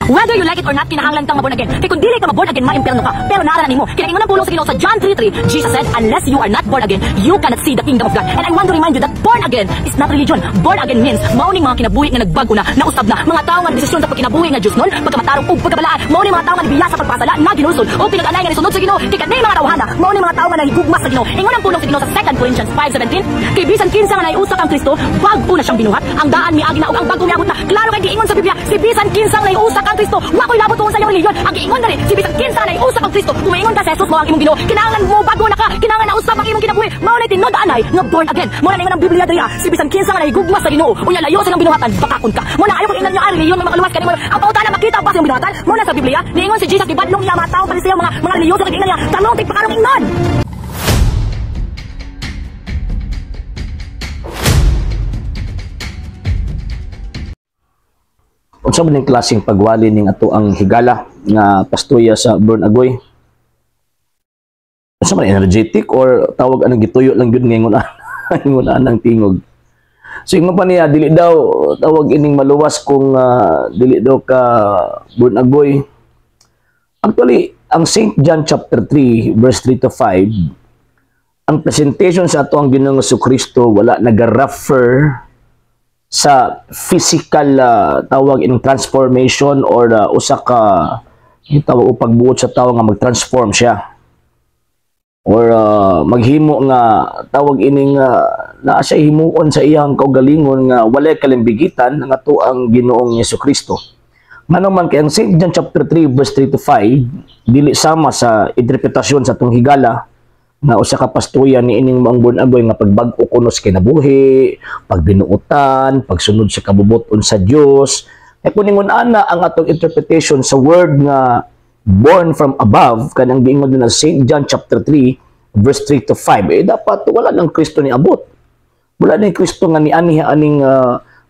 Whether you like it or not, kinahanglan kang maborn again. Kaya kung dili ka maborn again, maimpyerno ka. Pero naaranan mo, kinaingon ang pulong sa Ginoo sa John 3:3, Jesus said, unless you are not born again, you cannot see the kingdom of God. And I want to remind you that born again is not religion. Born again means mauning mga kinabuhi nga nagbago na, nausab na, mga tao nga desisyon sa pagkinabuhi nga Diyos nun, pagkamatarong ug pagkabalaan, mauning mga tao nga nabiya sa pagpasala na ginusul o pinag-anay nga nisunod sa Ginoo, kikat na mga tawhana, mauning mga tao nga nahigugmas sa Ginoo. Ingon ang pulong sa Ginoo sa 2 Corinthians 5:17, kay bisan kinsa nga naiusak ang Kristo, bago na siyang binuhat, ang daan miagi na ug ang bago miabot na. Klaro kay giingon sa Biblia, si bisan kinsa nga naiusak ang Kristo, wa koy labot tungod sa iyong religion. Ang giingon dali, si bisan kinsa nga naiusak ang Kristo, kung maingon ka sa Jesus mo ang imong Ginoo, kinahanglan mo bago na ka, kinahanglan na usab ang imong kinabuhi. Mao na tinod-anay nga born again. Mo na ingon ang Biblia diri, si bisan kinsa nga nahigugmas sa Ginoo, unya layo sa nang binuhatan, bakakon ka. Mo na ayo kung ingnan niyo ang religion may makaluwas kanimo. Ang pautana makita pa sa imong binuhatan. Mo na sa Biblia, niingon si Jesus gibadlong iya mga tao pa siya mga religion sa ingnan niya. Talong tigpakarong ingnon. Unsa man ning klaseng pagwali ning ato ang higala nga pastoya sa Born Agoy? Unsa man energetic or tawag anong gituyo lang gyud ngingon ang tingog. So ingon pa niya dili daw tawag ining maluwas kung dili daw ka Born Agoy. Actually, ang St. John chapter 3 verse 3 to 5, ang presentation sa ato ang Ginoong Jesucristo wala nag-refer sa physical tawag in transformation or usa ka tawag o pagbuot sa tawo nga mag-transform siya or maghimo nga tawag ining naa siya himuon sa iyang kaugalingon nga walay kalimbigitan nga ato ang Ginoong Jesucristo. Ngano man kay ang St. John chapter 3 verse 3 to 5 dili sama sa interpretasyon sa atong higala na usa ka pastoya ni ining mga Born Agoy nga pagbag-o kunos kinabuhi, pagbinuotan, pagsunod sa kabubuton sa Dios. E kun ingon ana ang atong interpretation sa word nga born from above kanang giingon din na St. John chapter 3 verse 3 to 5, dapat wala nang Kristo ni abot. Wala ni Kristo nga niani aning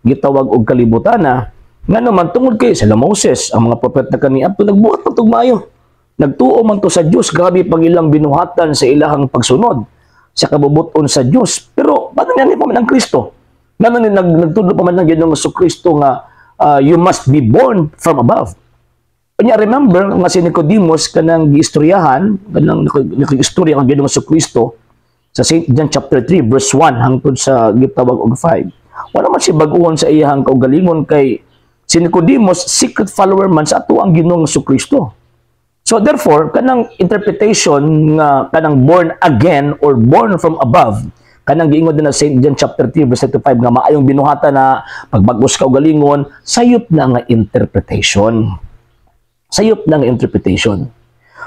gitawag og kalibutan na ngano man tungod kay sila Moses, ang mga propeta kaniadto nagbuhat pagtug maayo. Nagtuo man to sa Dios, grabe pag ilang binuhatan sa ilahang pagsunod sa kabubuton sa Dios. Pero paano niya pa man ang Kristo? Ngano ni nagtudlo pa man ng Ginoong Jesucristo nga you must be born from above. Kanya remember nga si Nicodemus kanang giistoryahan, kanang nakig-istorya ang Ginoong Jesucristo sa St. John chapter 3 verse 1 hangtod sa gitawag og 5. Wala man si bag-uon sa iyang kaugalingon kay si Nicodemus secret follower man sa ato ang Ginoong Jesucristo. So therefore, kanang interpretation nga kanang born again or born from above, kanang giingon din na St. John chapter 3 verse 5 nga maayong binuhatan na pagbag-os ka og galingon, sayop na nga interpretation. Sayop na nga interpretation.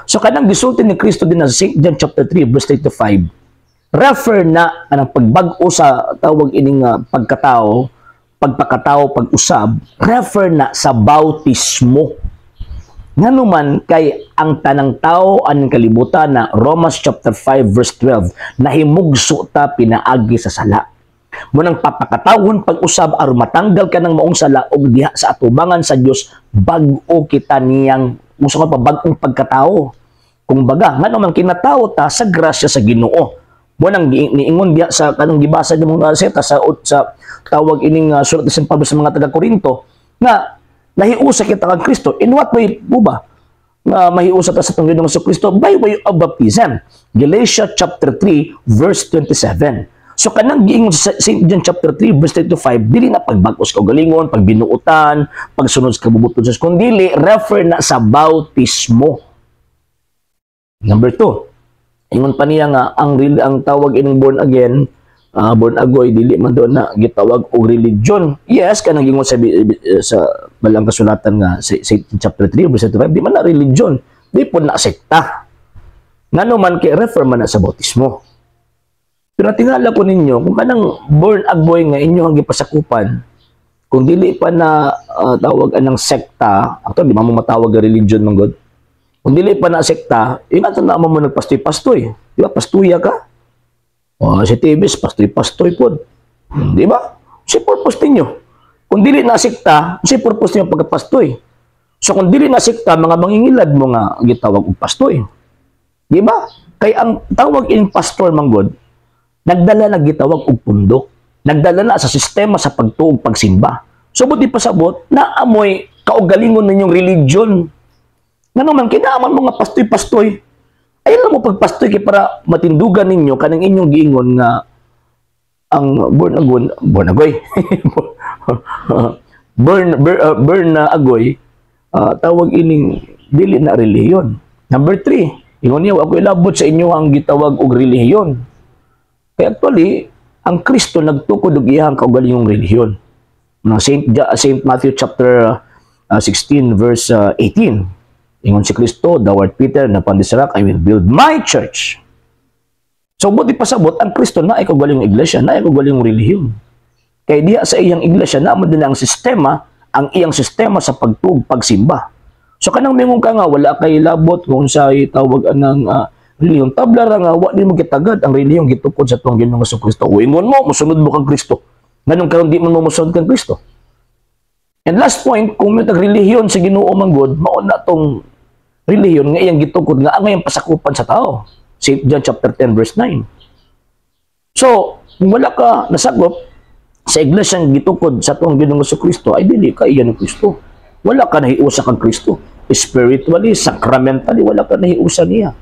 So kanang gisulti ni Kristo din na St. John chapter 3 verse 3 to 5, refer na anang pagbag-o sa tawag ining pagkatao, pagpakatao, pag-usab, refer na sa bautismo. Ngano man kay ang tanang tao aning kalibutan na Romans chapter 5 verse 12 nahimugso ta pinaagi sa sala. Munang papakatawon pag-usab aron matanggal ka ng maong sala og diha sa atubangan sa Dios bag-o kita niyang usa ka bag-ong pagkatao. Kung baga ngano man kinatao ta sa grasya sa Ginoo. Munang niingon diha sa kanang gibasa ni mga seta sa tawag ining sulat ni Pablo sa mga taga-Korinto nga nahiusa kita kang Kristo. In what way po ba? Mahiusa ta sa itong Ginoong Jesucristo by way of baptism. Galatians chapter 3 verse 27. So kanang giingon sa St. John chapter 3 verse 3 to 5, dili na pagbag-os ka galingon, pagbinuutan, pagsunod sa kabubuton sa Diyos, kundi refer na sa bautismo. Number 2, ingon pa niya nga ang tawag ining born again, Born Agoy dili man do na gitawag og religion. Yes, kanang gingon sa balang kasulatan nga sa chapter 3 verse 5, di man na religion, di po na sekta. Ngano man kay refer man na sa bautismo. Pero tingala ko ninyo kung kanang Born Agoy nga inyo ang gipasakupan, kung dili pa na tawag anang sekta, ato di mo matawag nga religion man god. Kung dili pa na sekta, ingatan na mo nagpastoy-pastoy. Di ba pastuya ka? Si Tibis, pastoy po. Di ba? Si purpose ninyo. Kung dili na sikta, si purpose ninyo pagkapastoy. So kung dili na sikta, mga mangingilad mo nga gitawag og pastoy. Di ba? Kay ang tawag in pastor manggod, nagdala na gitawag og pundok. Nagdala na sa sistema sa pagtuog pagsimba. So buti pasabot na amoy kaugalingon ninyong religion. Nga naman, kinaaman mga pastoy-pastoy. Ayun mo pagpastoy kay para matindugan ninyo kanang inyong giingon nga ang born na agoy, tawag ining dili na relihiyon. Number 3, ingon niyo ako ilabot sa inyo ang gitawag og relihiyon. Kaya actually, ang Kristo nagtukod og iyang kaugalingong relihiyon. Saint Matthew chapter 16 verse 18. Ingon si Kristo, thou art Peter, na upon this rock I will build my church. So, buti pasabot, ang Kristo na ay kaugalingong iglesia, na ay kaugalingong relihiyon. Kaya diha sa iyang iglesia, naman din ang sistema, ang iyang sistema sa pagsimba. So, kanang mingon ka nga, wala kay labot kung sa tawag ng relihiyon. Tabla ra nga, wala din mo kitagad ang relihiyon gitukod sa tuwang Ginoong Kristo. Uingon mo, musunod mo kang Kristo. Ganun karon di mo musunod kang Kristo. And last point, kung may tag-relihiyon sa Ginoo manggod, mao na tong relihiyon nga iyang gitukod nga ang iyang pasakupan sa tao. St. John chapter 10 verse 9. So, kung wala ka nasagop sa iglesyang gitukod sa tuwang Ginoong Kristo, ay dili ka iyan ng Kristo. Wala ka nahiusa kang Kristo. Spiritually, sacramentally, wala ka nahiusa niya.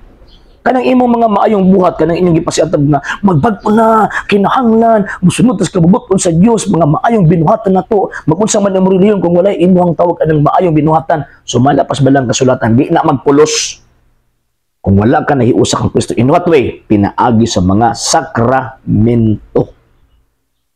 Kanang imong mga maayong buhat, kanang inyong gipasiatag na magbagpo na, kinahanglan, musunod tas kabubuton sa Dios, mga maayong binuhatan na to, magunsa man ang relihiyon kung walay imuhang tawag anang maayong binuhatan, sumalapas balang kasulatan, di na magpulos. Kung wala ka nahiusa kang Kristo, in what way? Pinaagi sa mga sakramento.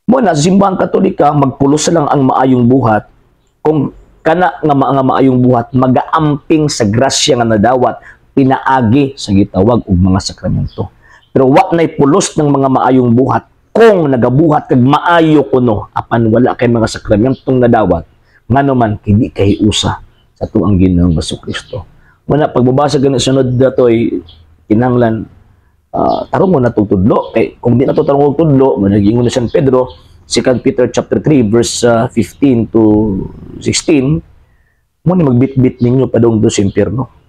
Muna, sa simbahang Katolika, magpulos lang ang maayong buhat kung kana nga mga maayong buhat, magaamping sa grasya nga nadawat, pinaagi sa gitawag og mga sakramento. Pero wa nay pulos ng mga maayong buhat kung nagabuhat kag maayo kuno apan wala kay mga sakramentong nadawat ngano man kini kay usa sa tuang Ginoong Kristo. Muna pagbabasa gani sunod datoy kinanglan tarong mo na tudlo kay kung di na to tarong og tudlo managingon na San Pedro 2 Peter chapter 3 verse 15 to 16 mo ni magbitbit ninyo padung do sa impierno.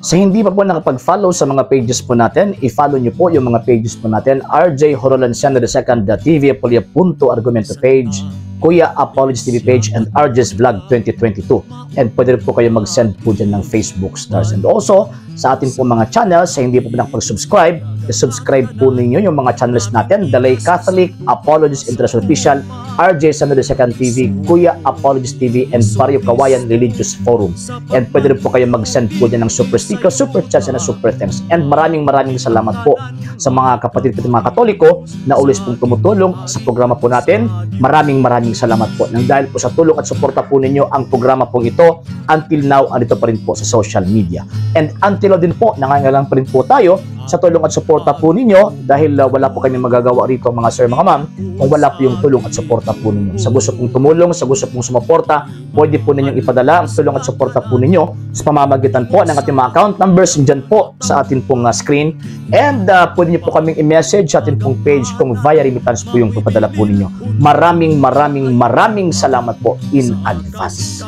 Sa hindi pa po nakapag-follow sa mga pages po natin, i-follow nyo po yung mga pages po natin, RJ Horolanciano II, TV Apolia Punto Argumento page, Kuya Apologist TV page, and RJ's Vlog 2022. And pwede rin po kayo mag-send po dyan ng Facebook stars. And also, sa ating po mga channels, sa hindi po nakapag-subscribe, i-subscribe po ninyo yung mga channels natin, The Lay Catholic, Apologist International Official, RJ Sano II TV, Kuya Apologist TV, and Barrio Kawayan Religious Forum. And pwede rin po kayo mag-send po dyan ng super sticker, super chats, and super thanks. And maraming salamat po sa mga kapatid at mga Katoliko na ulis pong tumutulong sa programa po natin. Maraming salamat po. Nang dahil po sa tulong at suporta po ninyo, ang programa pong ito, until now, andito pa rin po sa social media. And until now din po, nangangailangan pa rin po tayo sa tulong at suporta po ninyo dahil wala po kami magagawa rito mga sir, mga ma'am, kung wala po yung tulong at suporta po ninyo. Sa gusto pong tumulong, sa gusto pong sumuporta, pwede po ninyong ipadala ang tulong at suporta po ninyo sa pamamagitan po ng ating mga account numbers dyan po sa ating pong screen. And pwede nyo po kaming i-message sa ating pong page kung via remittance po yung papadala po ninyo. Maraming salamat po in advance.